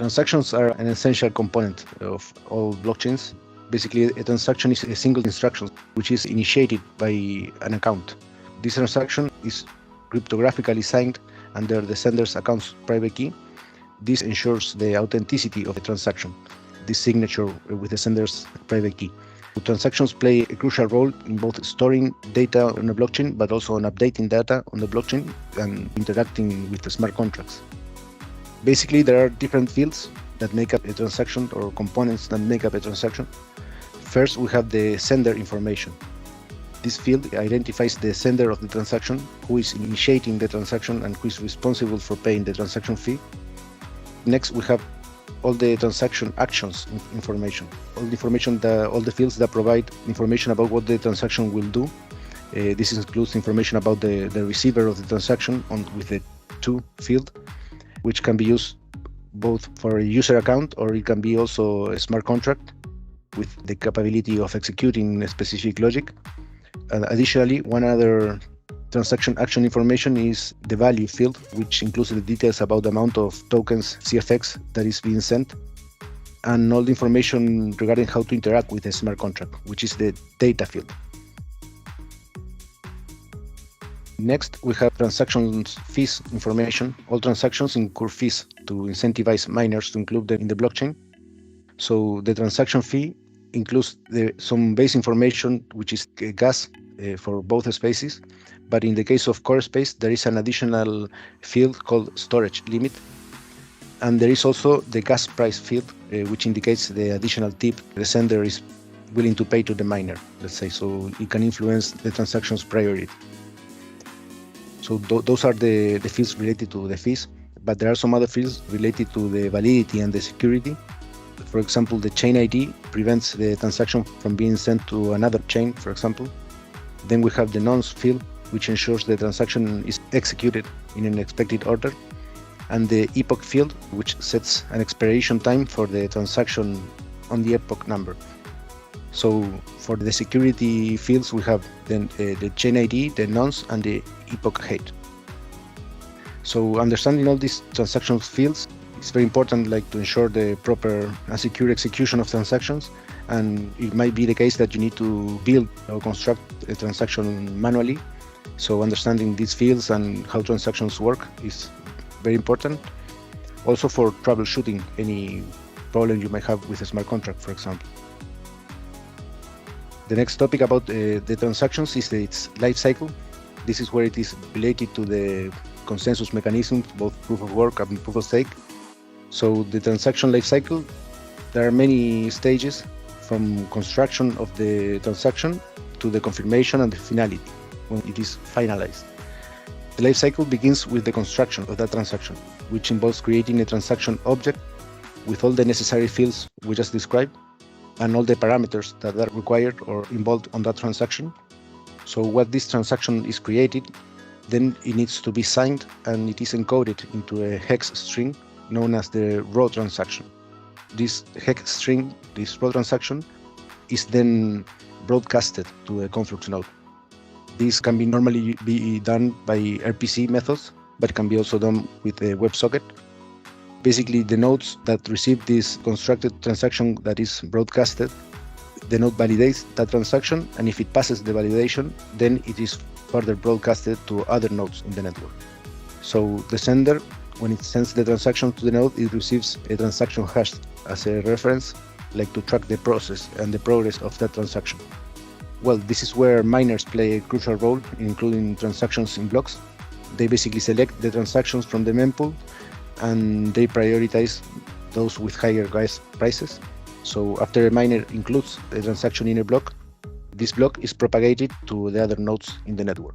Transactions are an essential component of all blockchains. Basically, a transaction is a single instruction which is initiated by an account. This transaction is cryptographically signed under the sender's account's private key. This ensures the authenticity of the transaction, this signature with the sender's private key. Transactions play a crucial role in both storing data on the blockchain, but also on updating data on the blockchain and interacting with the smart contracts. Basically, there are different fields that make up a transaction, or components that make up a transaction. First, we have the sender information. This field identifies the sender of the transaction, who is initiating the transaction and who is responsible for paying the transaction fee. Next, we have all the transaction actions information, all the fields that provide information about what the transaction will do. This includes information about the receiver of the transaction with the to field, which can be used both for a user account, or it can be also a smart contract with the capability of executing a specific logic. And additionally, one other transaction action information is the value field, which includes the details about the amount of tokens CFX that is being sent, and all the information regarding how to interact with a smart contract, which is the data field. Next, we have transactions fees information. All transactions incur fees to incentivize miners to include them in the blockchain. So the transaction fee includes some base information, which is gas for both spaces. But in the case of core space, there is an additional field called storage limit. And there is also the gas price field, which indicates the additional tip the sender is willing to pay to the miner, let's say, so it can influence the transaction's priority. So those are the fields related to the fees, but there are some other fields related to the validity and the security. For example, the chain ID prevents the transaction from being sent to another chain, for example. Then we have the nonce field, which ensures the transaction is executed in an expected order, and the epoch field, which sets an expiration time for the transaction on the epoch number. So for the security fields, we have then the chain ID, the nonce, and the epoch height. So understanding all these transaction fields is very important, like to ensure the proper and secure execution of transactions. And it might be the case that you need to build or construct a transaction manually. So understanding these fields and how transactions work is very important. Also for troubleshooting any problem you might have with a smart contract, for example. The next topic about the transactions is its life cycle. This is where it is related to the consensus mechanisms, both proof of work and proof of stake. So the transaction life cycle, there are many stages, from construction of the transaction to the confirmation and the finality, when it is finalized. The life cycle begins with the construction of that transaction, which involves creating a transaction object with all the necessary fields we just described and all the parameters that are required or involved on that transaction. So what this transaction is created, then it needs to be signed, and it is encoded into a hex string known as the raw transaction. This hex string, this raw transaction, is then broadcasted to a Conflux node. This can be normally be done by RPC methods, but it can be also done with a WebSocket. Basically, the nodes that receive this constructed transaction that is broadcasted, the node validates that transaction, and if it passes the validation, then it is further broadcasted to other nodes in the network. So the sender, when it sends the transaction to the node, it receives a transaction hash as a reference, like to track the process and the progress of that transaction. Well, this is where miners play a crucial role, including transactions in blocks. They basically select the transactions from the mempool, and they prioritize those with higher gas prices. So after a miner includes a transaction in a block, this block is propagated to the other nodes in the network.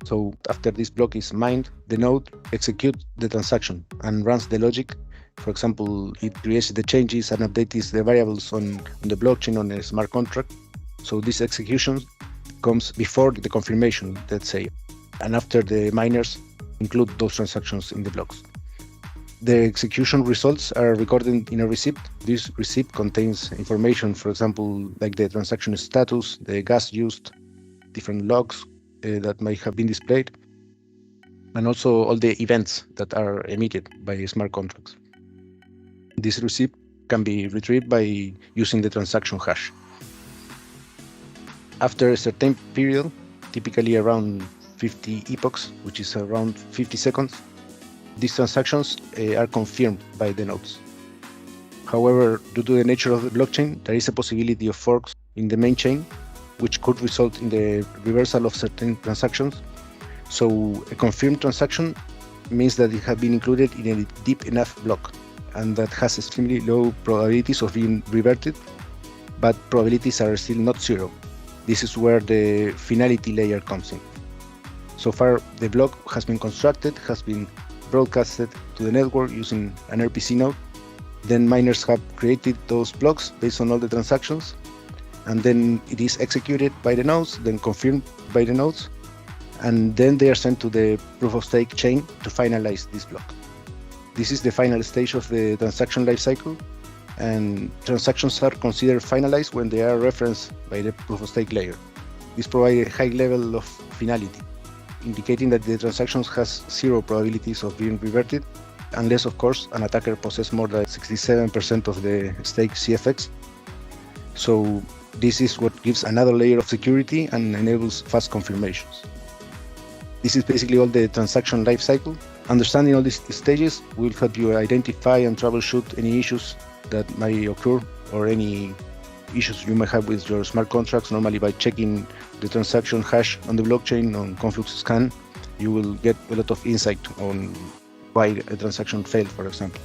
So after this block is mined, the node executes the transaction and runs the logic. For example, it creates the changes and updates the variables on the blockchain on a smart contract. So this execution comes before the confirmation, let's say, and after the miners include those transactions in the blocks. The execution results are recorded in a receipt. This receipt contains information, for example, like the transaction status, the gas used, different logs that might have been displayed. and also all the events that are emitted by smart contracts. This receipt can be retrieved by using the transaction hash. After a certain period, typically around 50 epochs, which is around 50 seconds, these transactions are confirmed by the nodes. However, due to the nature of the blockchain, there is a possibility of forks in the main chain, which could result in the reversal of certain transactions. So a confirmed transaction means that it has been included in a deep enough block and that has extremely low probabilities of being reverted, but probabilities are still not zero. This is where the finality layer comes in. So far, the block has been constructed, has been broadcasted to the network using an RPC node. Then miners have created those blocks based on all the transactions, and then it is executed by the nodes, then confirmed by the nodes, and then they are sent to the proof of stake chain to finalize this block. This is the final stage of the transaction lifecycle, and transactions are considered finalized when they are referenced by the proof of stake layer. This provides a high level of finality, indicating that the transaction has zero probabilities of being reverted, unless, of course, an attacker possesses more than 67% of the stake CFX. So this is what gives another layer of security and enables fast confirmations. This is basically all the transaction lifecycle. Understanding all these stages will help you identify and troubleshoot any issues that might occur or any issues you may have with your smart contracts. Normally, by checking the transaction hash on the blockchain on Conflux Scan, you will get a lot of insight on why a transaction failed, for example.